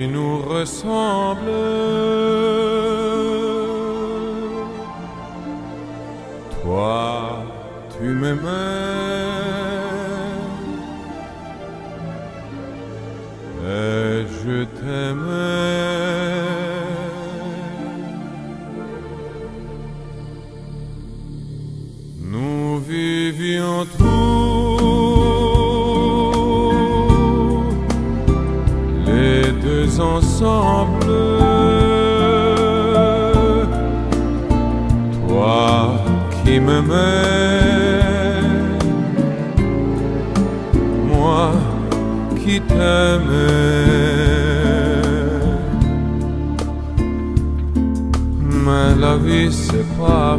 qui nous ressemble. Toi, tu m'aimais et je t'aimais. Nous vivions tous les deux ensemble. Toi qui m'aimais, moi qui t'aimais. Mais la vie sépare